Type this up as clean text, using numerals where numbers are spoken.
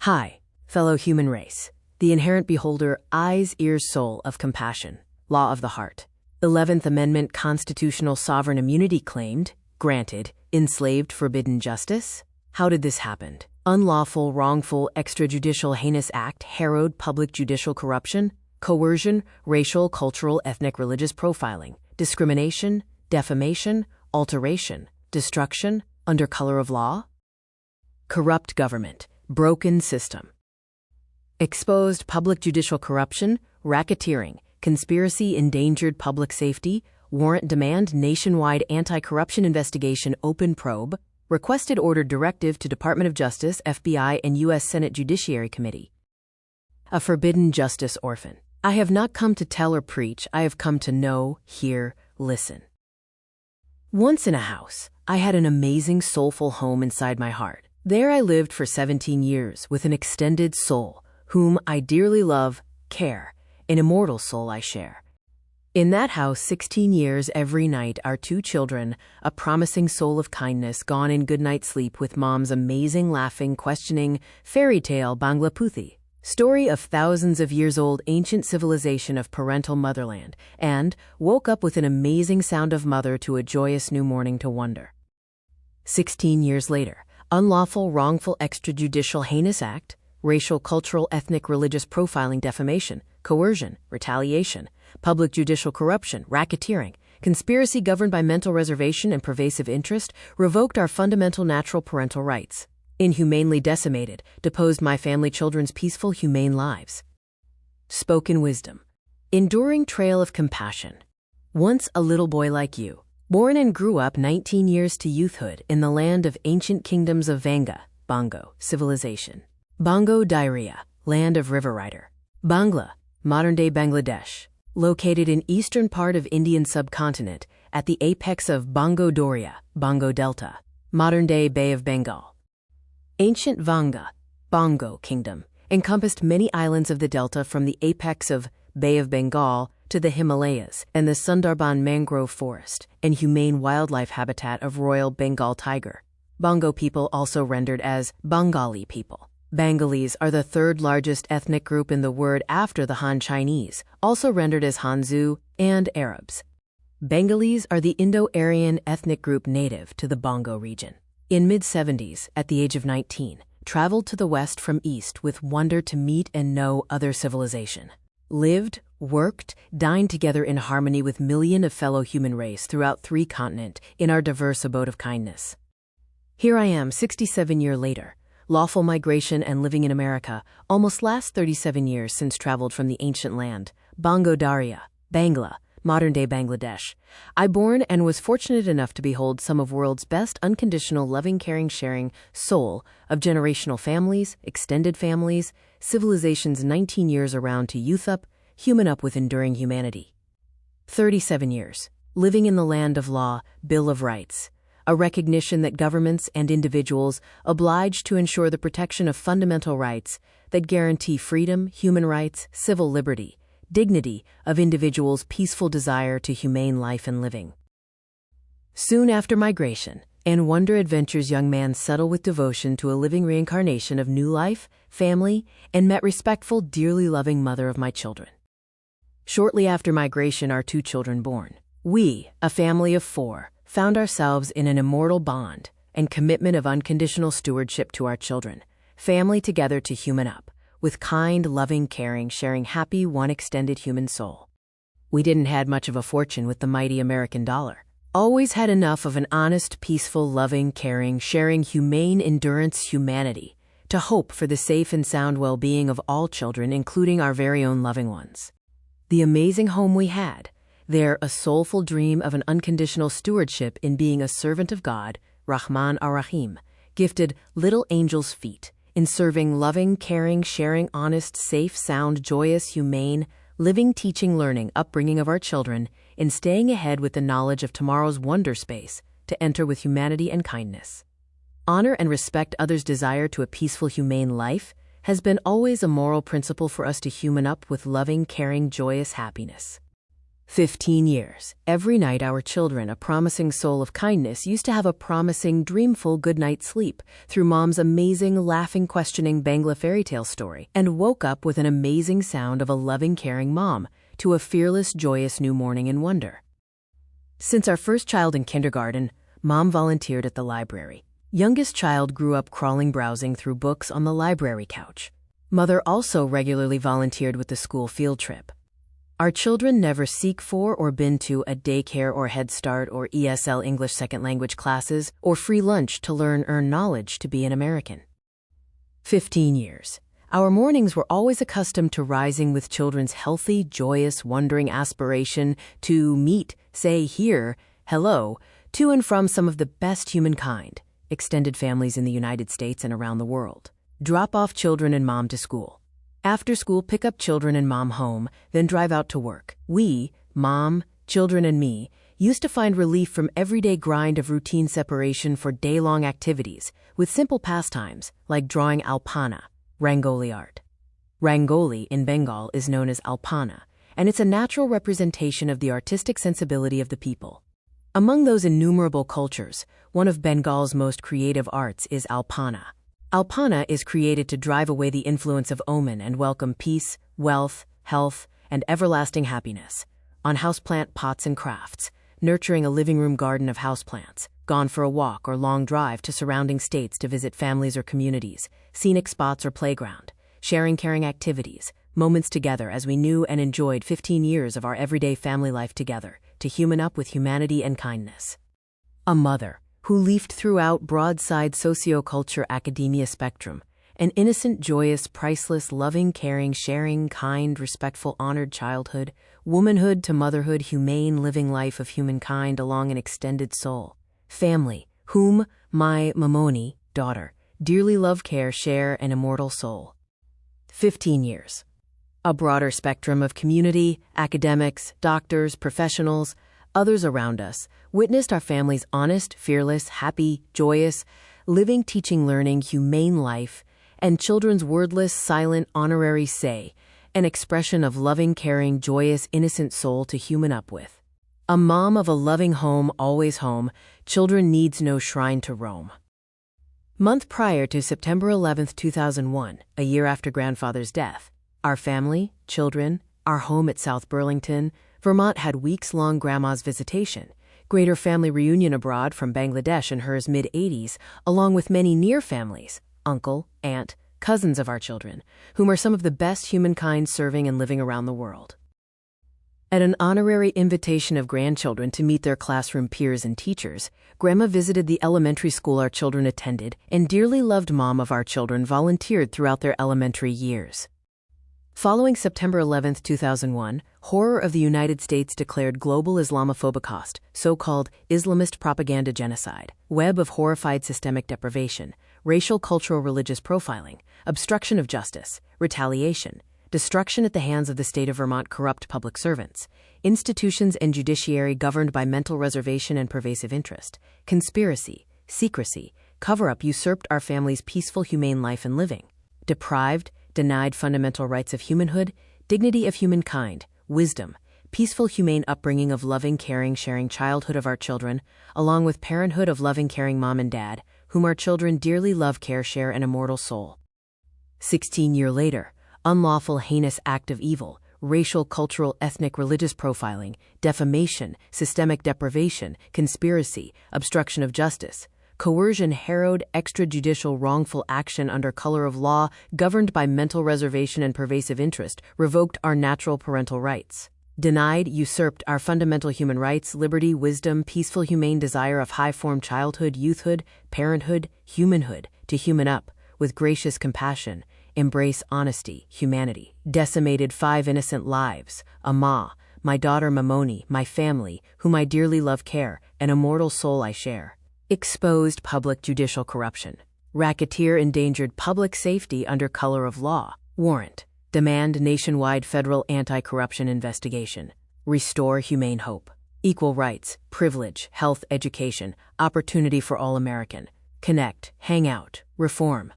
Hi, fellow human race. The inherent beholder, eyes, ears, soul of compassion. Law of the heart. 11th Amendment constitutional sovereign immunity claimed, granted, enslaved, forbidden justice? How did this happen? Unlawful, wrongful, extrajudicial, heinous act, harrowed, public judicial corruption, coercion, racial, cultural, ethnic, religious profiling, discrimination, defamation, alteration, destruction, under color of law? Corrupt government, broken system. Exposed public judicial corruption, racketeering, conspiracy, endangered public safety, warrant demand, nationwide anti-corruption investigation, open probe, requested ordered directive to Department of Justice, FBI, and U.S. Senate Judiciary Committee. A forbidden justice orphan. I have not come to tell or preach, I have come to know, hear, listen. Once in a house, I had an amazing soulful home inside my heart. There I lived for 17 years with an extended soul, whom I dearly love, care, an immortal soul I share. In that house, 16 years every night, our 2 children, a promising soul of kindness, gone in good night's sleep with mom's amazing, laughing, questioning, fairy tale Bangla Puthi, story of thousands of years old ancient civilization of parental motherland, and woke up with an amazing sound of mother to a joyous new morning to wonder. 16 years later, unlawful, wrongful, extrajudicial, heinous act, racial, cultural, ethnic, religious profiling, defamation, coercion, retaliation, public judicial corruption, racketeering, conspiracy governed by mental reservation and pervasive interest, revoked our fundamental natural parental rights, inhumanely decimated, deposed my family children's peaceful, humane lives. Spoken wisdom. Enduring trail of compassion. Once a little boy like you, born and grew up 19 years to youthhood in the land of ancient kingdoms of Vanga, Bongo, civilization. Bongo Diarrhea, land of river rider. Bangla, modern-day Bangladesh, located in eastern part of Indian subcontinent at the apex of Bongo Doria, Bongo Delta, modern-day Bay of Bengal. Ancient Vanga, Bongo Kingdom, encompassed many islands of the delta from the apex of Bay of Bengal to the Himalayas and the Sundarban mangrove forest and humane wildlife habitat of Royal Bengal tiger. Bongo people also rendered as Bengali people. Bengalis are the 3rd largest ethnic group in the world after the Han Chinese, also rendered as Hanzu, and Arabs. Bengalis are the Indo-Aryan ethnic group native to the Bongo region. In mid-70s, at the age of 19, traveled to the west from east with wonder to meet and know other civilization. Lived, worked, dined together in harmony with millions of fellow human race throughout 3 continents in our diverse abode of kindness. Here I am, 67 years later, lawful migration and living in America, almost last 37 years since traveled from the ancient land, Bongo Daria, Bangla, modern-day Bangladesh. I born and was fortunate enough to behold some of world's best unconditional loving, caring, sharing soul of generational families, extended families, civilizations 19 years around to youth up, human up with enduring humanity. 37 years, living in the land of law, Bill of Rights, a recognition that governments and individuals obliged to ensure the protection of fundamental rights that guarantee freedom, human rights, civil liberty, dignity of individuals' peaceful desire to humane life and living. Soon after migration and wonder adventures, young man settle with devotion to a living reincarnation of new life, family, and met respectful, dearly loving mother of my children. Shortly after migration, our 2 children born. We, a family of 4, found ourselves in an immortal bond and commitment of unconditional stewardship to our children, family together to human up, with kind, loving, caring, sharing, happy, one extended human soul. We didn't had much of a fortune with the mighty American dollar. Always had enough of an honest, peaceful, loving, caring, sharing, humane endurance humanity to hope for the safe and sound well-being of all children, including our very own loving ones. The amazing home we had, there a soulful dream of an unconditional stewardship in being a servant of God, Rahman ar-Rahim, gifted little angel's feet, in serving loving, caring, sharing, honest, safe, sound, joyous, humane, living, teaching, learning, upbringing of our children, in staying ahead with the knowledge of tomorrow's wonder space, to enter with humanity and kindness. Honor and respect others' desire to a peaceful, humane life has been always a moral principle for us to human up with loving, caring, joyous happiness. 15 years. Every night our children, a promising soul of kindness, used to have a promising, dreamful good night's sleep through Mom's amazing, laughing, questioning Bangla fairy tale story, and woke up with an amazing sound of a loving, caring mom to a fearless, joyous new morning in wonder. Since our first child in kindergarten, Mom volunteered at the library. Youngest child grew up crawling, browsing through books on the library couch. Mother also regularly volunteered with the school field trip. Our children never seek for or been to a daycare or Head Start or ESL English second language classes or free lunch to earn knowledge to be an American. 15 years. Our mornings were always accustomed to rising with children's healthy, joyous, wondering aspiration to meet, say, hear, hello, to and from some of the best humankind, extended families in the United States and around the world. Drop off children and Mom to school. After school, pick up children and Mom home, then drive out to work. We, Mom, children, and me, used to find relief from everyday grind of routine separation for day-long activities with simple pastimes like drawing alpana, Rangoli art. Rangoli in Bengal is known as alpana, and it's a natural representation of the artistic sensibility of the people. Among those innumerable cultures, one of Bengal's most creative arts is alpana. Alpana is created to drive away the influence of omen and welcome peace, wealth, health, and everlasting happiness. On houseplant pots and crafts, nurturing a living room garden of houseplants, gone for a walk or long drive to surrounding states to visit families or communities, scenic spots or playground, sharing caring activities, moments together as we knew and enjoyed 15 years of our everyday family life together, to human up with humanity and kindness. A mother who leafed throughout broadside socioculture academia spectrum, an innocent, joyous, priceless, loving, caring, sharing, kind, respectful, honored childhood, womanhood to motherhood, humane living life of humankind along an extended soul. Family, whom my Mamoni, daughter, dearly love, care, share, an immortal soul. 15 years. A broader spectrum of community, academics, doctors, professionals, others around us, witnessed our family's honest, fearless, happy, joyous, living, teaching, learning, humane life, and children's wordless, silent, honorary say, an expression of loving, caring, joyous, innocent soul to human up with. A mom of a loving home, always home, children needs no shrine to roam. Month prior to September 11, 2001, a year after grandfather's death, our family, children, our home at South Burlington, Vermont had weeks-long grandma's visitation, greater family reunion abroad from Bangladesh in her mid-80s, along with many near families, uncle, aunt, cousins of our children, whom are some of the best humankind serving and living around the world. At an honorary invitation of grandchildren to meet their classroom peers and teachers, Grandma visited the elementary school our children attended, and dearly loved mom of our children volunteered throughout their elementary years. Following September 11, 2001, horror of the United States declared global Islamophobic, so-called Islamist propaganda genocide, web of horrified systemic deprivation, racial, cultural, religious profiling, obstruction of justice, retaliation, destruction at the hands of the state of Vermont corrupt public servants, institutions and judiciary governed by mental reservation and pervasive interest, conspiracy, secrecy, cover-up usurped our family's peaceful, humane life and living, deprived, denied fundamental rights of humanhood, dignity of humankind, wisdom, peaceful, humane upbringing of loving, caring, sharing childhood of our children, along with parenthood of loving, caring mom and dad, whom our children dearly love, care, share, an immortal soul. 16 years later, unlawful, heinous act of evil, racial, cultural, ethnic, religious profiling, defamation, systemic deprivation, conspiracy, obstruction of justice, coercion, harrowed, extrajudicial, wrongful action under color of law, governed by mental reservation and pervasive interest, revoked our natural parental rights. Denied, usurped our fundamental human rights, liberty, wisdom, peaceful, humane desire of high-form childhood, youthhood, parenthood, humanhood, to human up, with gracious compassion, embrace honesty, humanity. Decimated 5 innocent lives, Ma, my daughter Mamoni, my family, whom I dearly love, care, an immortal soul I share. Exposed public judicial corruption. Racketeer endangered public safety under color of law. Warrant. Demand nationwide federal anti-corruption investigation. Restore humane hope. Equal rights, privilege, health, education, opportunity for all American. Connect, hang out, reform.